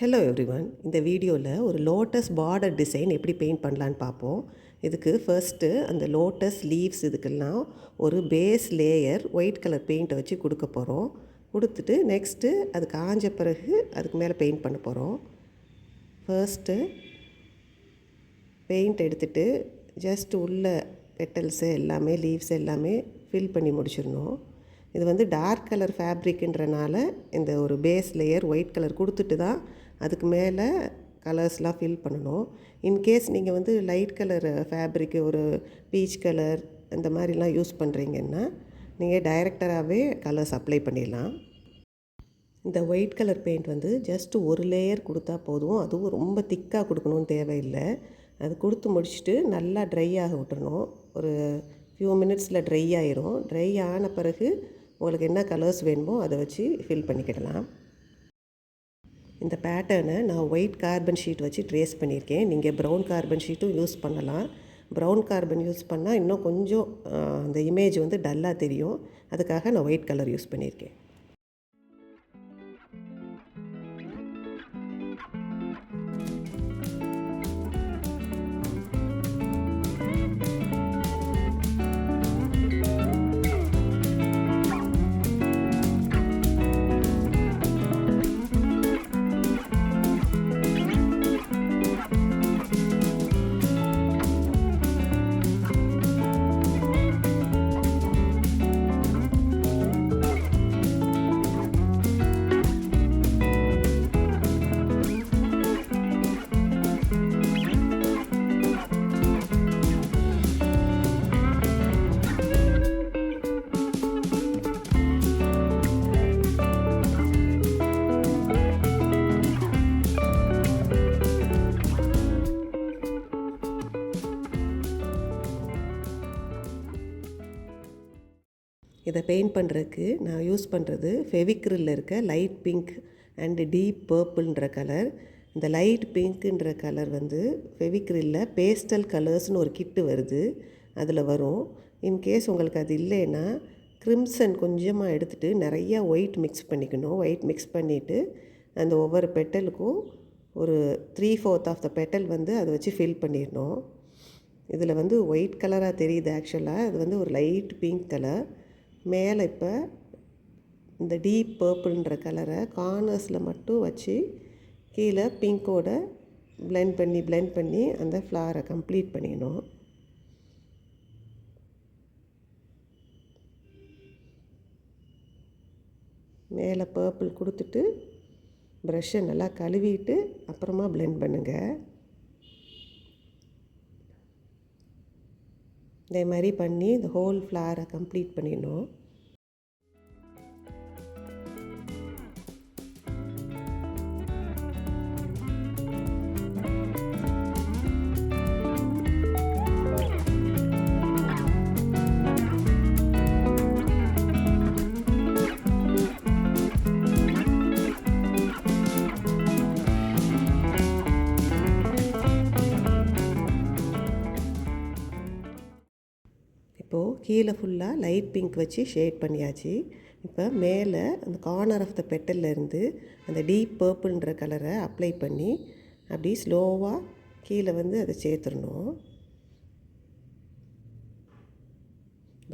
Hello everyone. இந்த வீடியோவில் ஒரு லோட்டஸ் பார்டர் டிசைன் எப்படி பெயிண்ட் பண்ணலான்னு பார்ப்போம். இதுக்கு ஃபர்ஸ்ட்டு அந்த லோட்டஸ் லீவ்ஸ் இதுக்கெல்லாம் ஒரு பேஸ் லேயர் ஒயிட் கலர் பெயிண்ட்டை வச்சு கொடுக்க போகிறோம். கொடுத்துட்டு நெக்ஸ்ட்டு அது காஞ்ச பிறகு அதுக்கு மேலே பெயிண்ட் பண்ண போகிறோம். ஃபர்ஸ்ட்டு பெயிண்ட் எடுத்துகிட்டு ஜஸ்ட் உள்ள பெட்டல்ஸு எல்லாமே லீவ்ஸ் எல்லாமே ஃபில் பண்ணி முடிச்சிடணும். இது வந்து டார்க் கலர் ஃபேப்ரிக்ன்றனால இந்த ஒரு பேஸ் லேயர் ஒயிட் கலர் கொடுத்துட்டு தான் அதுக்கு மேலே கலர்ஸ்லாம் ஃபில் பண்ணணும். இன்கேஸ் நீங்கள் வந்து லைட் கலர் ஃபேப்ரிக்கு ஒரு பீச் கலர் இந்த மாதிரிலாம் யூஸ் பண்ணுறீங்கன்னா நீங்கள் டைரெக்டராகவே கலர்ஸ் அப்ளை பண்ணிடலாம். இந்த ஒயிட் கலர் பெயிண்ட் வந்து ஜஸ்ட் ஒரு லேயர் கொடுத்தா போதும். அதுவும் ரொம்ப திக்காக கொடுக்கணும்னு தேவையில்லை. அது கொடுத்து முடிச்சுட்டு நல்லா ட்ரை ஆக விட்டுறணும். ஒரு ஃபியூ மினிட்ஸில் ட்ரை ஆயிரும். ட்ரை ஆன பிறகு உங்களுக்கு என்ன கலர்ஸ் வேணுமோ அதை வச்சு ஃபில் பண்ணிக்கிடலாம். இந்த பேட்டர்னை நான் ஒயிட் கார்பன் ஷீட் வச்சு ட்ரேஸ் பண்ணியிருக்கேன். நீங்கள் ப்ரௌன் கார்பன் ஷீட்டும் யூஸ் பண்ணலாம். ப்ரௌன் கார்பன் யூஸ் பண்ணால் இன்னும் கொஞ்சம் அந்த இமேஜ் வந்து டல்லாக தெரியும். அதுக்காக நான் ஒயிட் கலர் யூஸ் பண்ணியிருக்கேன். இதை பெயிண்ட் பண்ணுறதுக்கு நான் யூஸ் பண்ணுறது ஃபெவிக்ரிலில் இருக்க லைட் பிங்க் அண்டு டீப் பர்பிள்ன்ற கலர். இந்த லைட் பிங்க்குன்ற கலர் வந்து ஃபெவிக்ரிலில் பேஸ்டல் கலர்ஸ்னு ஒரு கிட்டு வருது, அதில் வரும். இன்கேஸ் உங்களுக்கு அது இல்லைன்னா க்ரிம்சன் கொஞ்சமாக எடுத்துகிட்டு நிறையா ஒயிட் மிக்ஸ் பண்ணிக்கணும். ஒயிட் மிக்ஸ் பண்ணிவிட்டு அந்த ஒவ்வொரு பெட்டலுக்கும் ஒரு 3/4 ஆஃப் த பெட்டல் வந்து அதை வச்சு ஃபில் பண்ணிடணும். இதில் வந்து ஒயிட் கலராக தெரியுது. ஆக்சுவலாக அது வந்து ஒரு லைட் பிங்க் கலர். மேலே இப்போ இந்த டீப் பர்பிள்ன்ற கலரை கார்னர்ஸில் மட்டும் வச்சு கீழே பிங்கோட பிளெண்ட் பண்ணி அந்த ஃப்ளாரை கம்ப்ளீட் பண்ணிக்கணும். மேலே பர்பிள் கொடுத்துட்டு ப்ரஷ்ஷை நல்லா கழுவிட்டு அப்புறமா பிளெண்ட் பண்ணுங்கள். இதே மாதிரி பண்ணி இந்த ஹோல் ஃப்ளாரை கம்ப்ளீட் பண்ணிடணும். இப்போது கீழே ஃபுல்லாக லைட் பிங்க் வச்சு ஷேட் பண்ணியாச்சு. இப்போ மேலே அந்த கார்னர் ஆஃப் த பெட்டல்லேருந்து அந்த டீப் பர்பிள்ன்ற கலரை அப்ளை பண்ணி அப்படி ஸ்லோவாக கீழே வந்து அதை சேர்த்துடணும்.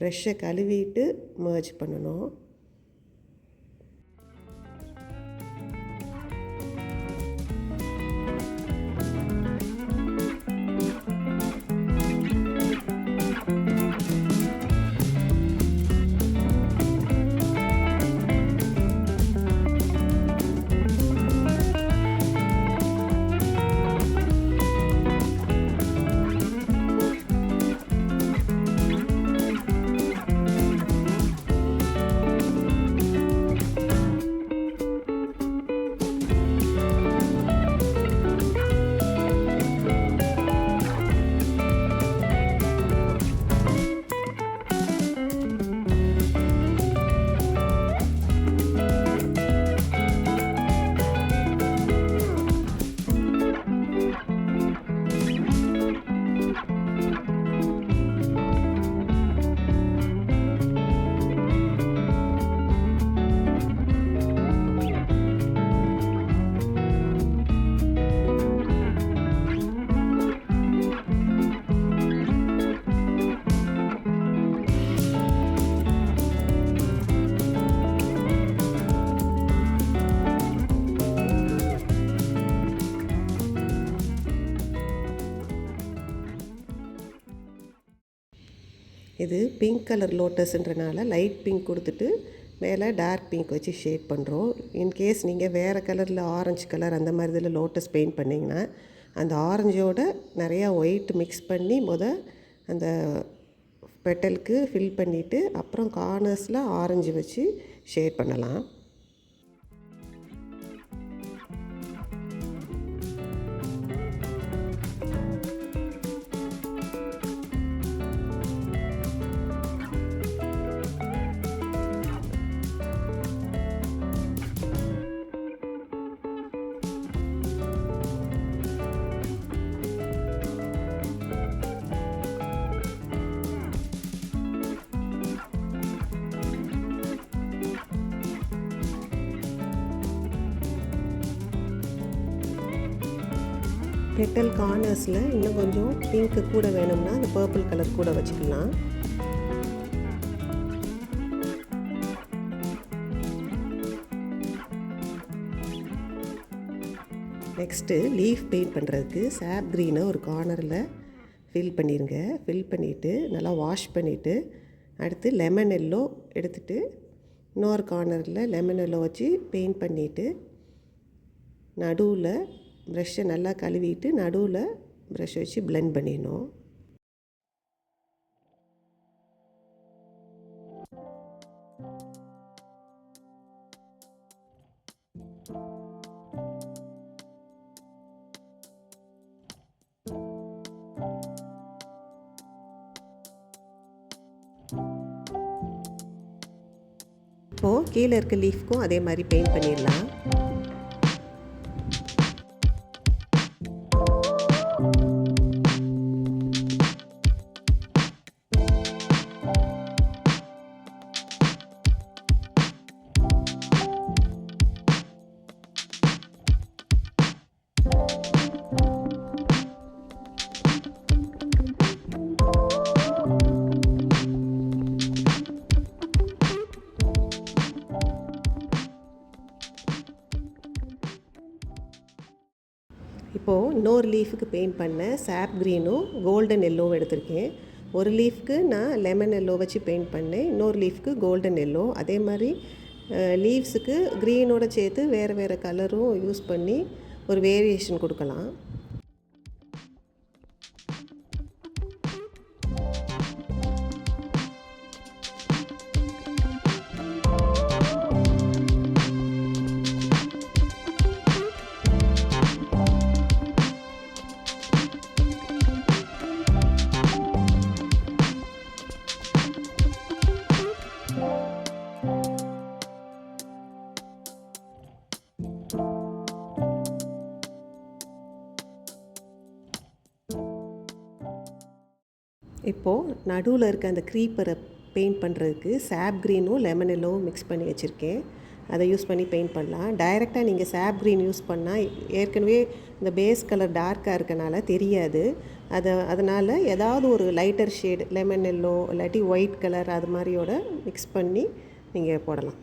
ப்ரஷ்ஷை கழுவிட்டு மர்ஜ் பண்ணணும். இது பிங்க் கலர் லோட்டஸ்ன்றனால லைட் பிங்க் கொடுத்துட்டு மேலே டார்க் பிங்க் வச்சு ஷேட் பண்ணுறோம். இன்கேஸ் நீங்கள் வேறு கலரில் ஆரஞ்சு கலர் அந்த மாதிரி இதில் லோட்டஸ் பெயிண்ட் பண்ணிங்கன்னா அந்த ஆரஞ்சோட நிறையா ஒயிட் மிக்ஸ் பண்ணி அந்த பெட்டலுக்கு ஃபில் பண்ணிவிட்டு அப்புறம் கார்னர்ஸில் ஆரஞ்சு வச்சு ஷேட் பண்ணலாம். பெட்டல் கார்னர்ஸில் இன்னும் கொஞ்சம் பிங்க்கு கூட வேணும்னா அந்த பர்பிள் கலர் கூட வச்சுக்கலாம். நெக்ஸ்ட்டு லீஃப் பெயிண்ட் பண்ணுறதுக்கு சாப் க்ரீனை ஒரு கார்னரில் ஃபில் பண்ணிடுங்க. ஃபில் பண்ணிவிட்டு நல்லா வாஷ் பண்ணிவிட்டு அடுத்து லெமன் எல்லோ எடுத்துகிட்டு இன்னொரு கார்னரில் லெமன் எல்லோ வச்சு பெயிண்ட் பண்ணிவிட்டு நடுவில் ப்ரஷ்ஷை நல்லா கழுவிட்டு நடுவில் ப்ரஷ் வச்சு பிளெண்ட் பண்ணிடணும். இப்போது கீழே இருக்க லீஃப்க்கும் அதே மாதிரி பெயிண்ட் பண்ணிடலாம். இப்போது இன்னொரு லீஃபுக்கு பெயிண்ட் பண்ண சாப் க்ரீனும் கோல்டன் எல்லோவும் எடுத்திருக்கேன். ஒரு லீஃப்க்கு நான் லெமன் எல்லோ வச்சு பெயிண்ட் பண்ணேன், இன்னொரு லீஃப்க்கு கோல்டன் எல்லோ. அதே மாதிரி லீவ்ஸுக்கு க்ரீனோட சேர்த்து வேறு வேறு கலரும் யூஸ் பண்ணி ஒரு வேரியேஷன் கொடுக்கலாம். இப்போது நடுவில் இருக்க அந்த க்ரீப்பரை பெயிண்ட் பண்ணுறதுக்கு சாப் க்ரீனும் லெமன் எல்லோவும் மிக்ஸ் பண்ணி வச்சுருக்கேன். அதை யூஸ் பண்ணி பெயிண்ட் பண்ணலாம். டைரெக்டாக நீங்கள் சாப் க்ரீன் யூஸ் பண்ணால் ஏற்கனவே இந்த பேஸ் கலர் டார்க்காக இருக்கனால தெரியாது. அதனால் ஏதாவது ஒரு லைட்டர் ஷேடு லெமன் எல்லோ இல்லாட்டி ஒயிட் கலர் அது மாதிரியோட மிக்ஸ் பண்ணி நீங்கள் போடலாம்.